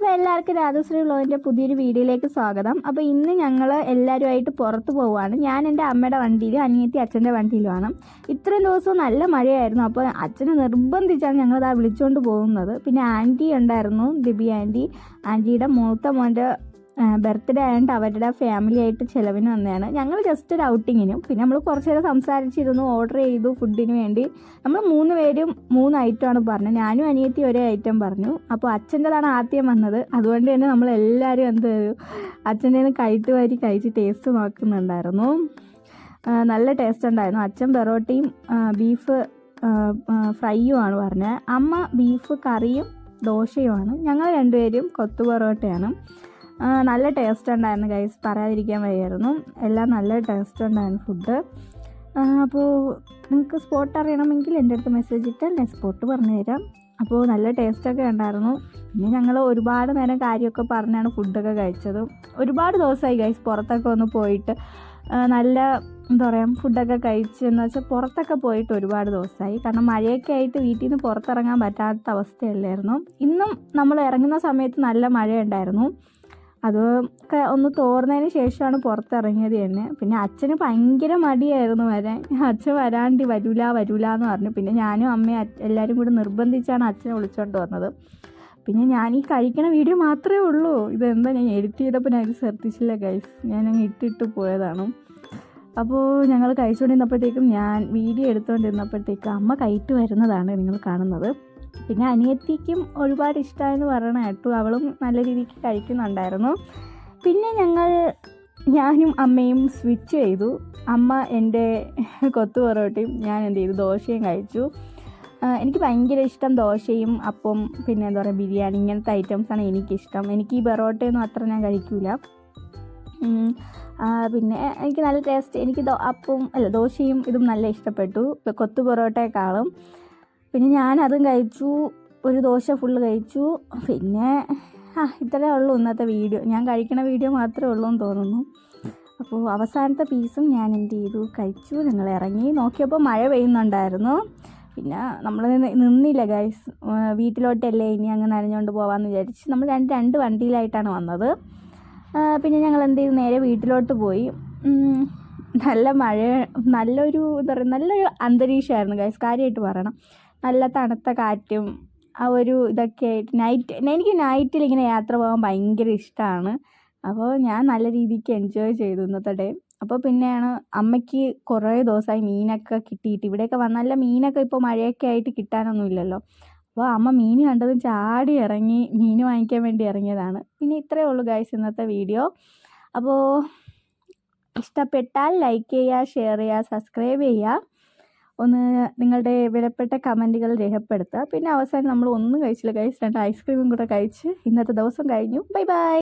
അപ്പോൾ എല്ലാവർക്കും രാധശ്രീ വ്ളോഗിൻ്റെ പുതിയൊരു വീഡിയോയിലേക്ക് സ്വാഗതം. അപ്പോൾ ഇന്ന് ഞങ്ങൾ എല്ലാവരുമായിട്ട് പുറത്ത് പോവുകയാണ്. ഞാൻ എൻ്റെ അമ്മയുടെ വണ്ടിയിലും അനിയത്തി അച്ഛൻ്റെ വണ്ടിയിലുമാണ്. ഇത്രയും ദിവസവും നല്ല മഴയായിരുന്നു. അപ്പോൾ അച്ഛനെ നിർബന്ധിച്ചാണ് ഞങ്ങളത് വിളിച്ചുകൊണ്ട് പോകുന്നത്. പിന്നെ ആൻറ്റി ഉണ്ടായിരുന്നു, ദിബി ആൻറ്റിയുടെ മൂത്ത മോൻ്റെ ബർത്ത്ഡേ ആയതുകൊണ്ട് അവരുടെ ഫാമിലി ആയിട്ട് ചിലവിന് വന്നതാണ്. ഞങ്ങൾ ജസ്റ്റ് ഒരു ഔട്ടിങ്ങിനും പിന്നെ നമ്മൾ കുറച്ച് നേരം സംസാരിച്ചിരുന്നു, ഓർഡർ ചെയ്തു ഫുഡിന് വേണ്ടി. നമ്മൾ 3 പേരും 3 ഐറ്റമാണ് പറഞ്ഞത്. ഞാനും അനിയത്തി ഒരേ ഐറ്റം പറഞ്ഞു. അപ്പോൾ അച്ഛൻ്റെതാണ് ആദ്യം വന്നത്. അതുകൊണ്ട് തന്നെ നമ്മളെല്ലാവരും എന്ത് ചെയ്തു, അച്ഛൻ്റെ നിന്ന് കയറ്റ് വാരി കഴിച്ച് ടേസ്റ്റ് നോക്കുന്നുണ്ടായിരുന്നു. നല്ല ടേസ്റ്റ് ഉണ്ടായിരുന്നു. അച്ഛൻ പെറോട്ടയും ബീഫ് ഫ്രൈയുമാണ് പറഞ്ഞത്. അമ്മ ബീഫ് കറിയും ദോശയുമാണ്. ഞങ്ങൾ രണ്ടുപേരും കൊത്തു പൊറോട്ടയാണ്. നല്ല ടേസ്റ്റ് ഉണ്ടായിരുന്നു ഗൈസ്, പറയാതിരിക്കാൻ വയ്യായിരുന്നു. എല്ലാം നല്ല ടേസ്റ്റ് ഉണ്ടായിരുന്നു ഫുഡ്. അപ്പോൾ നിങ്ങൾക്ക് സ്പോട്ട് അറിയണമെങ്കിൽ എൻ്റെ അടുത്ത് മെസ്സേജ് ഇട്ടാൽ ഞാൻ സ്പോട്ട് പറഞ്ഞു തരാം. അപ്പോൾ നല്ല ടേസ്റ്റൊക്കെ ഉണ്ടായിരുന്നു. പിന്നെ ഞങ്ങൾ ഒരുപാട് നേരം കാര്യമൊക്കെ പറഞ്ഞാണ് ഫുഡൊക്കെ കഴിച്ചത്. ഒരുപാട് ദിവസമായി ഗൈസ് പുറത്തൊക്കെ ഒന്ന് പോയിട്ട് നല്ല എന്താ പറയുക ഫുഡൊക്കെ കഴിച്ച് എന്ന് വെച്ചാൽ പുറത്തൊക്കെ പോയിട്ട് ഒരുപാട് ദിവസമായി. കാരണം മഴയൊക്കെ ആയിട്ട് വീട്ടിൽ നിന്ന് പുറത്തിറങ്ങാൻ പറ്റാത്ത അവസ്ഥയല്ലായിരുന്നു. ഇന്നും നമ്മൾ ഇറങ്ങുന്ന സമയത്ത് നല്ല മഴയുണ്ടായിരുന്നു. അതൊക്കെ ഒന്ന് തോർന്നതിന് ശേഷമാണ് പുറത്തിറങ്ങിയത് തന്നെ. പിന്നെ അച്ഛന് ഭയങ്കര മടിയായിരുന്നു വരാൻ. അച്ഛൻ വരാണ്ട് വരൂല എന്ന് പറഞ്ഞു. പിന്നെ ഞാനും അമ്മയും എല്ലാവരും കൂടി നിർബന്ധിച്ചാണ് അച്ഛനെ വിളിച്ചുകൊണ്ട് വന്നത്. പിന്നെ ഞാൻ ഈ കഴിക്കണ വീഡിയോ മാത്രമേ ഉള്ളൂ. ഇതെന്താ ഞാൻ എഡിറ്റ് ചെയ്തപ്പോൾ ഞാൻ ഇത് ശ്രദ്ധിച്ചില്ല ഗൈസ്, ഞാനങ്ങ് ഇട്ടിട്ട് പോയതാണ്. അപ്പോൾ ഞങ്ങൾ കഴിച്ചുകൊണ്ടിരുന്നപ്പോഴത്തേക്കും ഞാൻ വീഡിയോ എടുത്തുകൊണ്ടിരുന്നപ്പോഴത്തേക്കും അമ്മ കയറ്റ് വരുന്നതാണ് നിങ്ങൾ കാണുന്നത്. പിന്നെ അനിയത്തിക്കും ഒരുപാട് ഇഷ്ടമായെന്ന് പറയണ കേട്ടു. അവളും നല്ല രീതിക്ക് കഴിക്കുന്നുണ്ടായിരുന്നു. പിന്നെ ഞാനും അമ്മയും സ്വിച്ച് ചെയ്തു. അമ്മ എൻ്റെ കൊത്തു പൊറോട്ടയും ഞാൻ എന്ത് ചെയ്തു ദോശയും കഴിച്ചു. എനിക്ക് ഭയങ്കര ഇഷ്ടം ദോശയും അപ്പം പിന്നെ എന്താ പറയുക ബിരിയാണി ഇങ്ങനത്തെ ഐറ്റംസാണ് എനിക്കിഷ്ടം. എനിക്ക് ഈ പൊറോട്ടയൊന്നും അത്ര ഞാൻ കഴിക്കില്ല. പിന്നെ എനിക്ക് നല്ല ടേസ്റ്റ്, എനിക്ക് ദോശയും ഇതും നല്ല ഇഷ്ടപ്പെട്ടു കൊത്തു പൊറോട്ടയെക്കാളും. പിന്നെ ഞാനതും കഴിച്ചു, ഒരു ദോശ ഫുള്ള് കഴിച്ചു. പിന്നെ ഇത്രയേ ഉള്ളൂ ഇന്നത്തെ വീഡിയോ. ഞാൻ കഴിക്കണ വീഡിയോ മാത്രമേ ഉള്ളൂ എന്ന് തോന്നുന്നു. അപ്പോൾ അവസാനത്തെ പീസും ഞാൻ എന്ത് ചെയ്തു കഴിച്ചു. ഞങ്ങൾ ഇറങ്ങി നോക്കിയപ്പോൾ മഴ പെയ്യുന്നുണ്ടായിരുന്നു. പിന്നെ നമ്മൾ നിന്നില്ല ഗൈസ്, വീട്ടിലോട്ടല്ലേ ഇനി അങ്ങ് നനഞ്ഞുകൊണ്ട് പോകാമെന്ന് വിചാരിച്ച് നമ്മൾ രണ്ട് വണ്ടിയിലായിട്ടാണ് വന്നത്. പിന്നെ ഞങ്ങൾ എന്ത് ചെയ്തു നേരെ വീട്ടിലോട്ട് പോയി. നല്ല മഴ, നല്ലൊരു എന്താ പറയുക നല്ലൊരു അന്തരീക്ഷമായിരുന്നു ഗൈസ്, കാര്യമായിട്ട് പറയണം. നല്ല തണുത്ത കാറ്റും ആ ഒരു ഇതൊക്കെ ആയിട്ട് എനിക്ക് നൈറ്റിൽ ഇങ്ങനെ യാത്ര പോകാൻ ഭയങ്കര ഇഷ്ടമാണ്. അപ്പോൾ ഞാൻ നല്ല രീതിക്ക് എൻജോയ് ചെയ്തു ഇന്നത്തെ ഡേ. അപ്പോൾ പിന്നെയാണ് അമ്മയ്ക്ക് കുറേ ദിവസമായി മീനൊക്കെ കിട്ടിയിട്ട്, ഇവിടെയൊക്കെ നല്ല മീനൊക്കെ ഇപ്പോൾ മഴയൊക്കെ ആയിട്ട് കിട്ടാനൊന്നും ഇല്ലല്ലോ. അപ്പോൾ അമ്മ മീൻ കണ്ടതും ചാടി ഇറങ്ങി മീൻ വാങ്ങിക്കാൻ വേണ്ടി ഇറങ്ങിയതാണ്. പിന്നെ ഇത്രയേ ഉള്ളൂ ഗൈസ് ഇന്നത്തെ വീഡിയോ. അപ്പോൾ ഇഷ്ടപ്പെട്ടാൽ ലൈക്ക് ചെയ്യുക, ഷെയർ ചെയ്യുക, സബ്സ്ക്രൈബ് ചെയ്യുക. ഒന്ന് നിങ്ങളുടെ വിലപ്പെട്ട കമൻറ്റുകൾ രേഖപ്പെടുത്തുക. പിന്നെ അവസാനം നമ്മൾ ഒന്നും കഴിച്ചില്ല ഗൈസ്, 2 ഐസ്ക്രീമും കൂടെ കഴിച്ച് ഇന്നത്തെ ദിവസം കഴിഞ്ഞു. Bye bye.